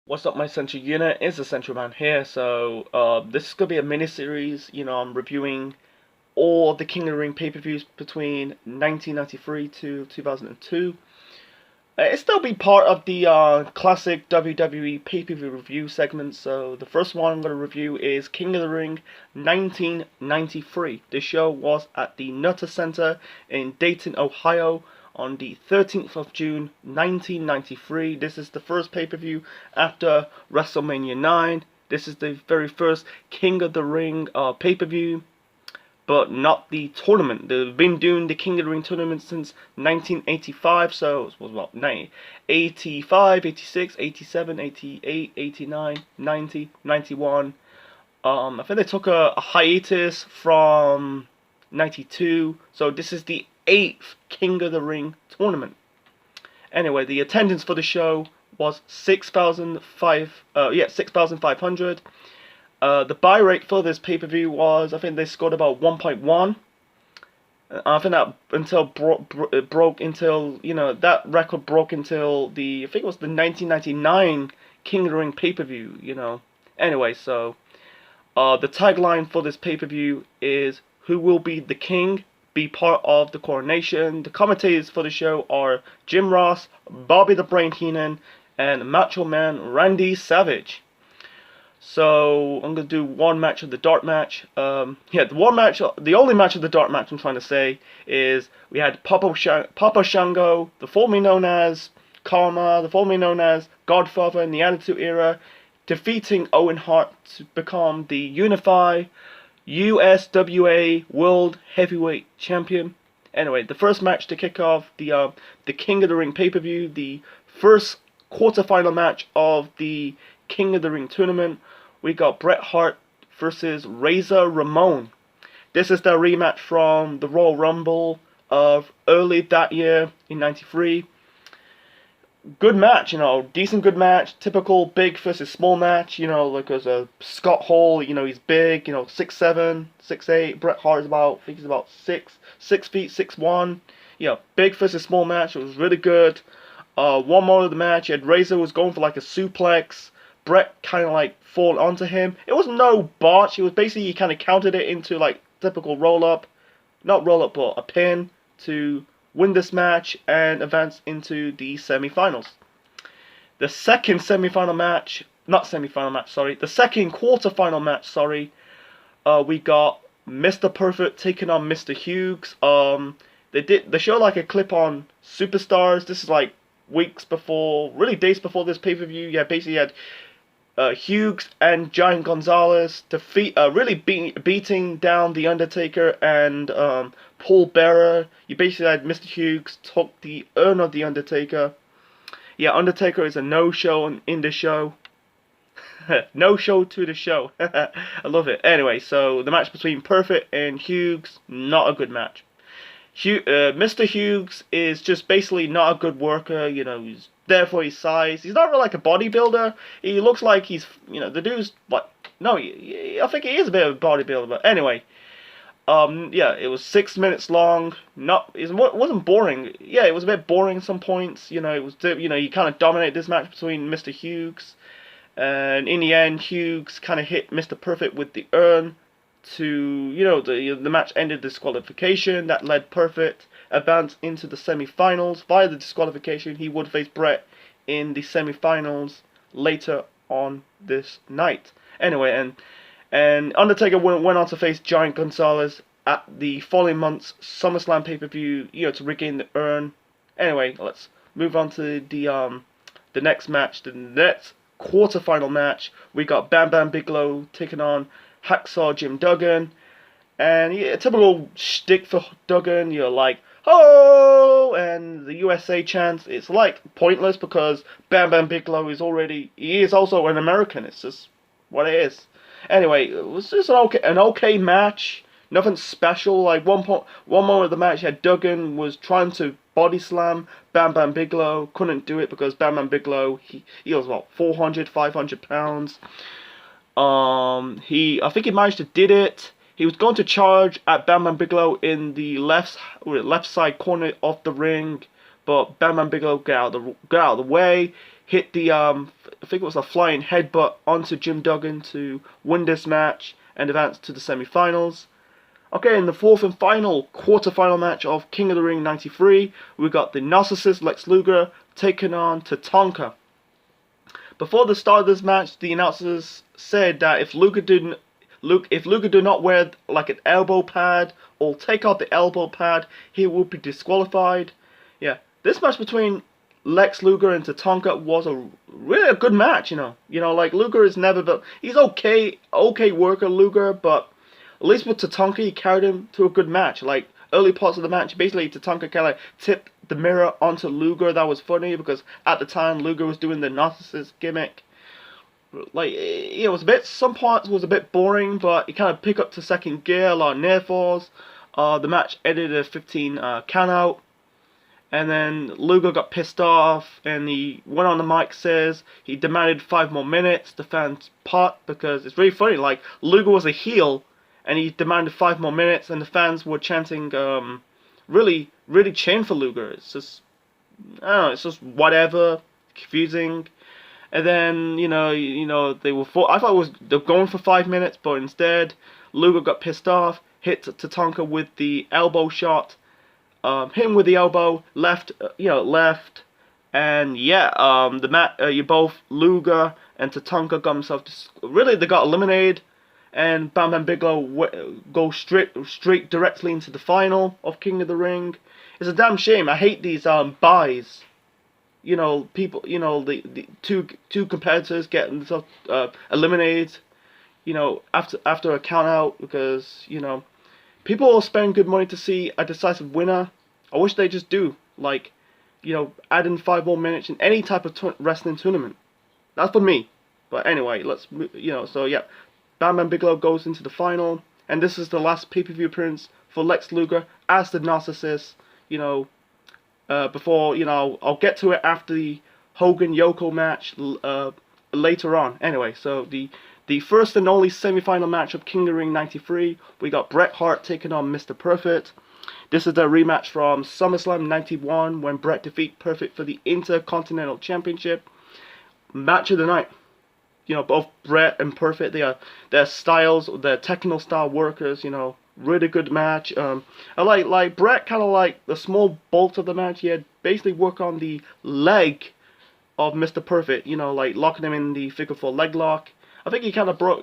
What's up, my central unit? It's the Central Man here. So, this is gonna be a mini series. I'm reviewing all the King of the Ring pay-per-views between 1993 to 2002. It's still be part of the classic WWE pay-per-view review segment. So, the first one I'm gonna review is King of the Ring 1993. This show was at the Nutter Center in Dayton, Ohio, on the 13th of June 1993. This is the first pay-per-view after WrestleMania 9. This is the very first King of the Ring pay-per-view, but not the tournament. They've been doing the King of the Ring tournament since 1985, so it was what, 85, 86, 87, 88, 89, 90, 91. I think they took a hiatus from 92, so this is the 8th King of the Ring tournament. Anyway, the attendance for the show was 6,500. The buy rate for this pay-per-view was, I think they scored about 1.1. I think that broke until, that record broke until I think it was the 1999 King of the Ring pay-per-view. Anyway, so the tagline for this pay-per-view is "Who will be the king? Be part of the coronation." The commentators for the show are Jim Ross, Bobby the Brain Heenan, and Macho Man Randy Savage. So I'm gonna do one match of the dark match. The only match of the dark match I'm trying to say is we had Papa Shango, the formerly known as Karma, the formerly known as Godfather in the Attitude Era, defeating Owen Hart to become the unified USWA World Heavyweight Champion. Anyway, the first match to kick off the King of the Ring pay-per-view, the first quarterfinal match of the King of the Ring tournament, we got Bret Hart versus Razor Ramon. This is the rematch from the Royal Rumble of early that year in '93. Good match, decent good match. Typical big versus small match, like as a Scott Hall, he's big, 6'7", 6'8". Bret Hart is I think he's about 6 feet, 6'1". Big versus small match. It was really good. One more of the match, you had Razor was going for like a suplex. Bret kind of like fall onto him. It was no botch. It was basically, he kind of countered it into like typical roll up. Not roll up, but a pin to win this match and advance into the semi-finals. The second semi-final match, not semi-final match, sorry. The second quarter-final match, sorry. We got Mr. Perfect taking on Mr. Hughes. They showed like a clip on Superstars. This is like weeks before, really days before this pay-per-view. Yeah, basically you had Hughes and Giant Gonzalez beating down The Undertaker and Paul Bearer. You basically had Mr. Hughes took the urn of The Undertaker. Yeah, Undertaker is a no-show in the show. No show to the show. I love it. Anyway, so the match between Perfect and Hughes, not a good match. Mr. Hughes is just basically not a good worker. He's there for his size. He's not really like a bodybuilder. He looks like he's, the dude's what? No, I think he is a bit of a bodybuilder. But anyway, yeah, it was 6 minutes long. It wasn't boring. Yeah, it was a bit boring at some points. It was, he kind of dominated this match between Mr. Hughes, and in the end, Hughes kind of hit Mr. Perfect with the urn. The match ended disqualification. That led Perfect advance into the semi-finals. Via the disqualification, he would face Bret in the semi-finals later on this night. Anyway, and Undertaker went on to face Giant Gonzalez at the following month's SummerSlam pay-per-view, to regain the urn. Anyway, let's move on to the next match, the next quarterfinal match. We got Bam Bam Bigelow taking on Hacksaw Jim Duggan, and a typical shtick for Duggan. You're like, "Oh!" and the USA chants. It's like pointless because Bam Bam Bigelow he is also an American. It's just what it is. Anyway, it was just an okay match. Nothing special. Like one moment of the match, you had Duggan was trying to body slam Bam Bam Bigelow, couldn't do it because Bam Bam Bigelow he was about 400, 500 pounds. I think he managed to did it. He was going to charge at Bam Bam Bigelow in the left side corner of the ring, but Bam Bam Bigelow got out of the way. hit the I think it was a flying headbutt onto Jim Duggan to win this match and advance to the semi-finals. Okay, in the fourth and final quarter-final match of King of the Ring '93, we got the Narcissist Lex Luger taking on Tatanka. Before the start of this match, the announcers said that if Luger did not wear like an elbow pad or take out the elbow pad, he would be disqualified. Yeah, this match between Lex Luger and Tatanka was really a good match. Like Luger is never, but he's okay worker Luger, but at least with Tatanka, he carried him to a good match. Like early parts of the match, basically Tatanka kind of tipped the mirror onto Luger. That was funny because at the time Luger was doing the narcissist gimmick. Like it was a bit, some parts was a bit boring, but he kind of picked up to second gear, a lot of near falls. The match ended at 15 count out. And then Luger got pissed off and he went on the mic, says he demanded 5 more minutes. The fans pot because it's really funny. Like Luger was a heel and he demanded 5 more minutes, and the fans were chanting, really chanting for Luger. It's just, I don't know, it's just whatever, confusing. And then they were I thought they were going for 5 minutes, but instead Luger got pissed off, hit Tatanka with the elbow shot. Hit him with the elbow, left, and yeah, both Luger and Tatanka got themselves, they got eliminated, and Bam Bam Bigelow go straight directly into the final of King of the Ring. It's a damn shame. I hate these buys. People, the two competitors getting themselves eliminated, after a count out because people will spend good money to see a decisive winner. I wish they just do, like, add in 5 more minutes in any type of wrestling tournament. That's for me. But anyway, so yeah. Bam Bam Bigelow goes into the final, and this is the last pay-per-view appearance for Lex Luger as the Narcissist, before, I'll get to it after the Hogan-Yoko match later on. Anyway, so the first and only semi-final match of King of the Ring '93, we got Bret Hart taking on Mr. Perfect. This is the rematch from SummerSlam '91 when Bret defeated Perfect for the Intercontinental Championship. Match of the night. Both Bret and Perfect, their styles, their technical style workers, really good match. I like Bret kind of like the small bolt of the match. He had basically work on the leg of Mr. Perfect, like locking him in the figure 4 leg lock. I think he kind of broke.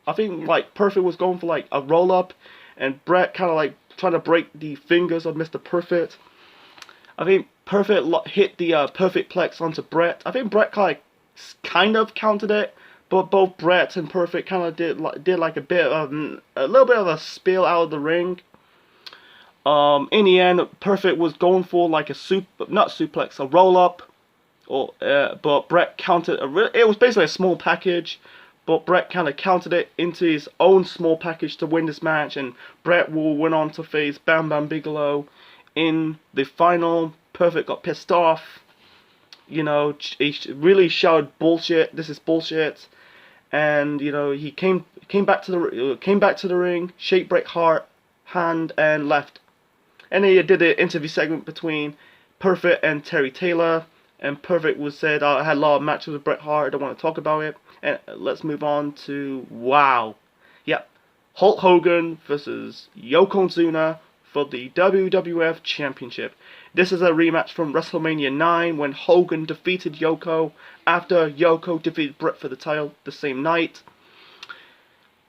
I think like Perfect was going for like a roll up, and Bret kind of like trying to break the fingers of Mr. Perfect. I think Perfect hit the Perfect Plex onto Bret. I think Bret kind of countered it, but both Bret and Perfect kind of did like a little bit of a spill out of the ring. In the end, Perfect was going for like a roll up, but Bret countered. It was basically a small package, but Bret kind of countered it into his own small package to win this match, and Bret went on to face Bam Bam Bigelow in the final. Perfect got pissed off. He really shouted bullshit. This is bullshit, and he came back to the ring, shake Bret Hart hand, and left. And he did an interview segment between Perfect and Terry Taylor, and Perfect said, I had a lot of matches with Bret Hart, I don't want to talk about it. And let's move on to, wow. Yep, Hulk Hogan versus Yokozuna for the WWF Championship. This is a rematch from WrestleMania 9 when Hogan defeated Yoko after Yoko defeated Bret for the title the same night.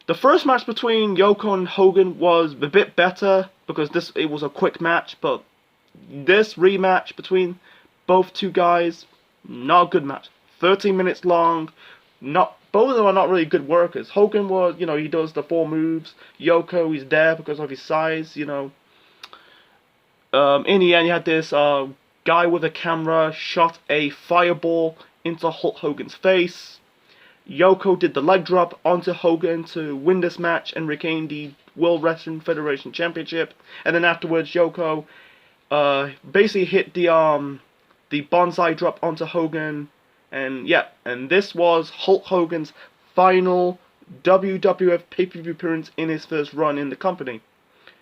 The first match between Yoko and Hogan was a bit better because it was a quick match, but this rematch between both two guys, not a good match. 13 minutes long. Both of them are not really good workers. Hogan was, he does the 4 moves. Yoko is there because of his size, In the end, you had this guy with a camera shot a fireball into Hulk Hogan's face. Yoko did the leg drop onto Hogan to win this match and regain the World Wrestling Federation Championship. And then afterwards, Yoko basically hit the bonsai drop onto Hogan. And yeah, and this was Hulk Hogan's final WWF pay-per-view appearance in his first run in the company.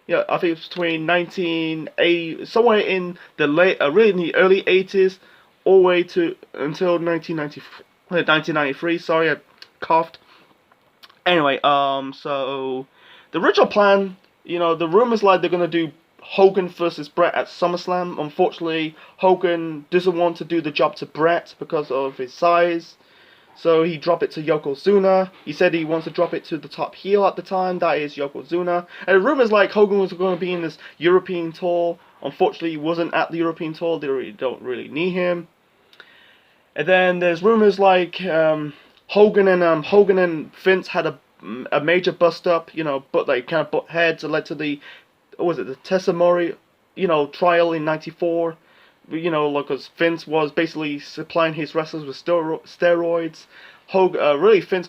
Yeah, I think it's between 1980, somewhere in the really in the early 80s all the way to until 1993. Sorry, I coughed. Anyway, so the original plan, the rumors like they're gonna do Hogan versus Brett at SummerSlam. Unfortunately, Hogan doesn't want to do the job to Brett because of his size. So he dropped it to Yokozuna. He said he wants to drop it to the top heel at the time, that is Yokozuna. And the rumors like Hogan was going to be in this European tour. Unfortunately, he wasn't at the European tour. They don't really need him. And then there's rumors like Hogan and Vince had a major bust up, but they kind of butt heads. It led to the Tessamori, trial in '94. Because Vince was basically supplying his wrestlers with steroids. Really, Vince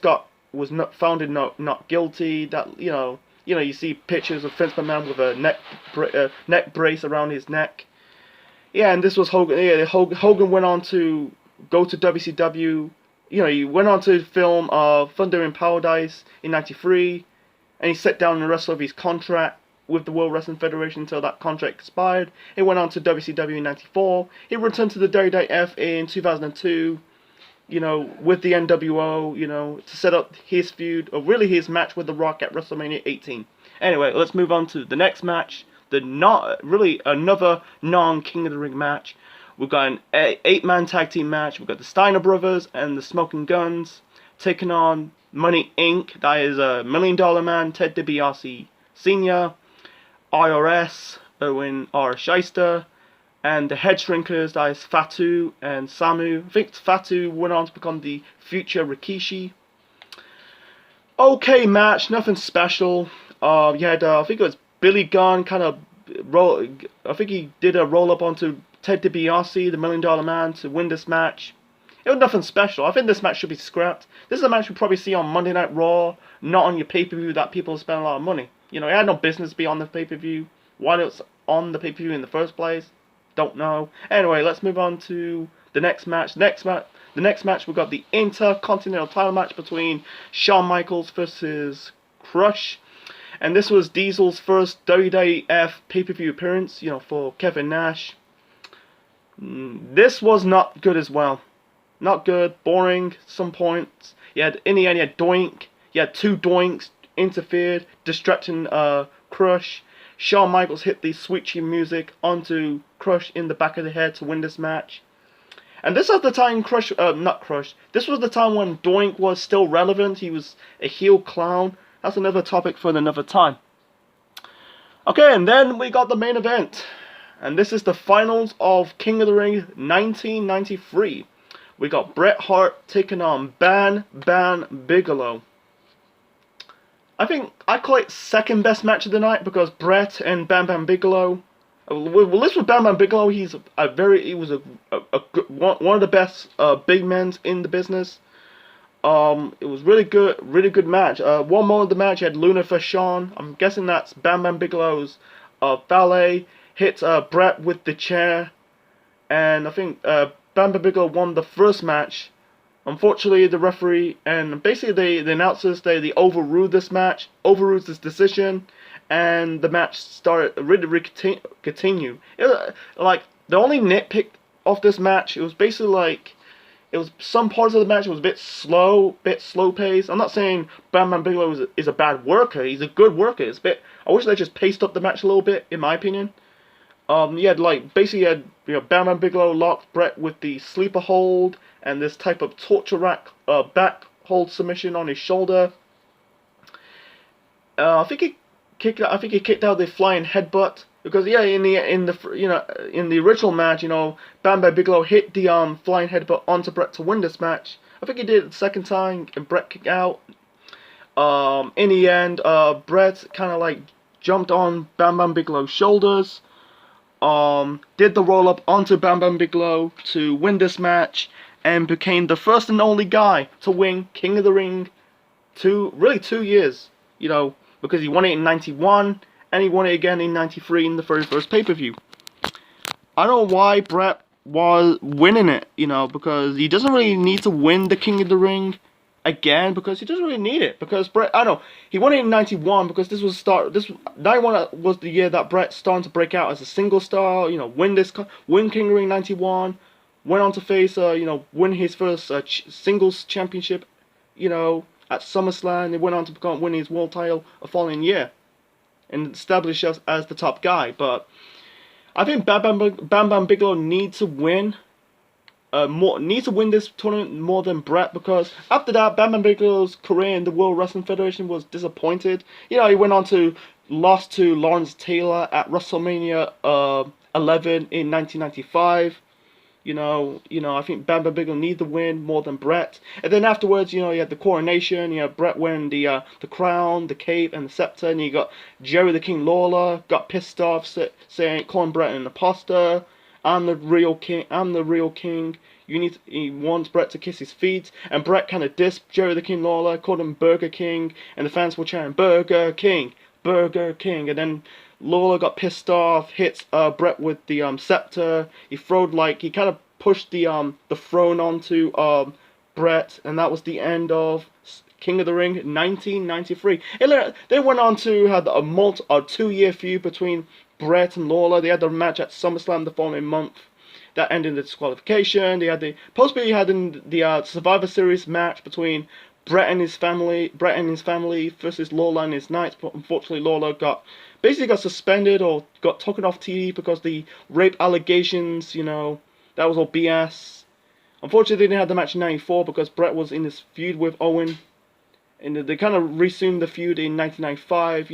was not found not guilty. That you see pictures of Vince McMahon with a neck brace around his neck. Yeah, and this was Hogan. Yeah, Hogan went on to go to WCW. He went on to film Thunder in Paradise in '93, and he sat down and wrestled his contract with the World Wrestling Federation until that contract expired. He went on to WCW in '94. He returned to the WWF in 2002, with the NWO, to set up his feud, or really his match with The Rock at WrestleMania 18. Anyway, let's move on to the next match. Another non-King of the Ring match. We've got an 8-man tag team match. We've got the Steiner Brothers and the Smoking Guns taking on Money Inc. That is a $1 Million Man, Ted DiBiase Sr., IRS, Owen R. Shyster, and the Head Shrinkers, that is Fatu and Samu. I think Fatu went on to become the future Rikishi. Okay match, nothing special. You had, I think it was Billy Gunn I think he did a roll up onto Ted DiBiase, the $1 Million Man, to win this match. It was nothing special. I think this match should be scrapped. This is a match you probably see on Monday Night Raw, not on your pay-per-view that people spend a lot of money. It had no business to be on the pay-per-view. Why it was on the pay-per-view in the first place, don't know. Anyway, let's move on to the next match. The next match, we've got the Intercontinental title match between Shawn Michaels versus Crush. And this was Diesel's first WWF pay-per-view appearance, for Kevin Nash. This was not good as well. Not good, boring, some points. In the end, you had Doink. You had 2 Doinks interfered, distracting Crush. Shawn Michaels hit the sweet chin music onto Crush in the back of the head to win this match. And this is the time this was the time when Doink was still relevant. He was a heel clown. That's another topic for another time. Okay, and then we got the main event. And this is the finals of King of the Ring 1993. We got Bret Hart taking on Bam Bam Bigelow. I think I call it second best match of the night because Bret and Bam Bam Bigelow. Well, this was Bam Bam Bigelow. He was one of the best big men in the business. It was really good match. One moment of the match, you had Luna Vachon. I'm guessing that's Bam Bam Bigelow's valet. Hit Bret with the chair, and I think Bam Bam Bigelow won the first match. Unfortunately, the referee and basically the announcers they overruled this match, overruled this decision, and the match started really continue. Like the only nitpick of this match, it was basically like some parts of the match was a bit slow paced. I'm not saying Bam Bam Bigelow is a bad worker. He's a good worker. I wish they just paced up the match a little bit, in my opinion. You had Bam Bam Bigelow locked Bret with the sleeper hold and this type of torture rack back hold submission on his shoulder. I think he kicked out the flying headbutt because in the original match, Bam Bam Bigelow hit the flying headbutt onto Bret to win this match. I think he did it the second time and Bret kicked out. In the end, Bret kind of jumped on Bam Bam Bigelow's shoulders. Did the roll up onto Bam Bam Bigelow to win this match and became the first and only guy to win King of the Ring 2 years, because he won it in 91 and he won it again in 93 in the very first pay-per-view. I don't know why Bret was winning it, because he doesn't really need to win the King of the Ring again because he doesn't really need it because Bret, I don't know, he won it in 91 because this was 91 was the year that Bret started to break out as a single star, win King of the Ring 91, went on to face, win his first singles championship, at SummerSlam. He went on to win his world title the following year and establish us as the top guy. But I think Bam Bam Bigelow needs to win. Needs to win this tournament more than Bret, because after that, Bam Bam Bigelow's career in the World Wrestling Federation was disappointed. He went on to lost to Lawrence Taylor at WrestleMania 11 in 1995. I think Bam Bam Bigelow needs the win more than Bret. And then afterwards, you had the coronation. Bret wearing the crown, the cape, and the scepter. And you got Jerry the King Lawler got pissed off, calling Bret an imposter. I'm the real king. I'm the real king. He wants Bret to kiss his feet, and Bret kind of dissed Jerry the King Lawler, called him Burger King, and the fans were chanting Burger King, Burger King, and then Lawler got pissed off, hits Bret with the scepter. He kind of pushed the throne onto Bret, and that was the end of King of the Ring 1993. They went on to have a 2-year feud between Bret and Lawler. They had a match at SummerSlam the following month that ended in disqualification. They had the Survivor Series match between Bret and his family versus Lawler and his Knights. But unfortunately, Lawler got suspended or got taken off TV because the rape allegations. That was all BS. Unfortunately, they didn't have the match in '94 because Bret was in this feud with Owen. And they kind of resumed the feud in 1995,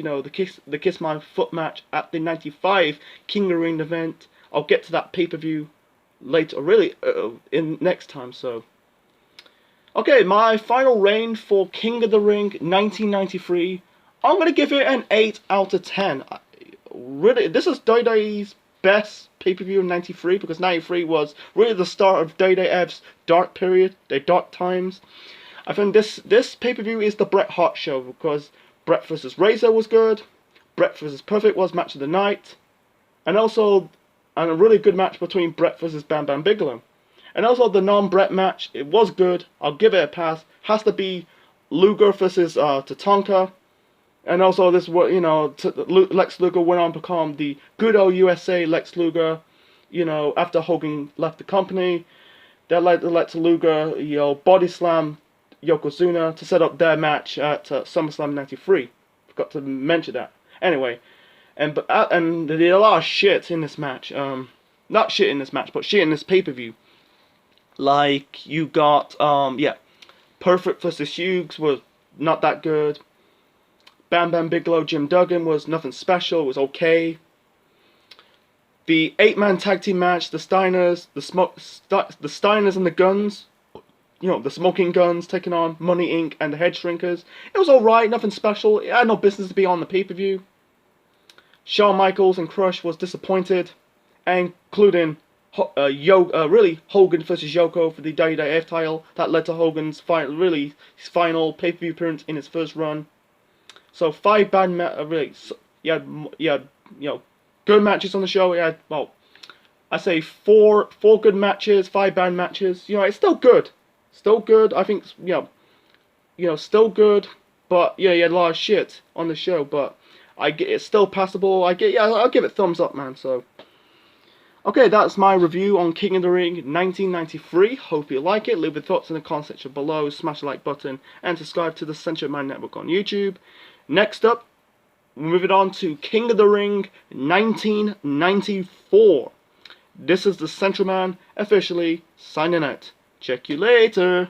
the Kiss My Foot match at the 95 King of the Ring event. I'll get to that pay-per-view later, really, in next time, so. Okay, my final reign for King of the Ring 1993, I'm going to give it an 8 out of 10. Really, this is WWE's best pay-per-view in 93, because 93 was really the start of WWF's dark period, their dark times. I think this pay-per-view is the Bret Hart show, because Bret vs. Razor was good, Bret vs. Perfect was match of the night, and a really good match between Bret vs. Bam Bam Bigelow. And also the non-Bret match, it was good, I'll give it a pass. Has to be Luger versus Tatanka. And also this, Lex Luger went on to become the good old USA Lex Luger, after Hogan left the company. That led to Lex Luger, body slam Yokozuna to set up their match at SummerSlam 93. Forgot to mention that. Anyway, and they did a lot of shit in this match. Not shit in this match, but shit in this pay-per-view. Like, you got, Perfect vs. Hughes was not that good. Bam Bam Bigelow, Jim Duggan was nothing special, it was okay. The 8-man tag team match, the Steiners, the Steiners and the Guns, the Smoking Guns taking on Money Inc. and the Head Shrinkers. It was alright, nothing special. It had no business to be on the pay-per-view. Shawn Michaels and Crush was disappointed, including Hogan versus Yoko for the WWF title. That led to Hogan's final pay-per-view appearance in his first run. So 5 bad good matches on the show. You had, I say 4 good matches, 5 bad matches. It's still good. Still good. I think, still good. But you had a lot of shit on the show. But it's still passable. I'll give it thumbs up, man. So, okay, that's my review on King of the Ring 1993. Hope you like it. Leave your thoughts in the comment section below. Smash the like button and subscribe to the Century Man Network on YouTube. Next up, we're moving on to King of the Ring 1994. This is the Central Man officially signing out. Check you later.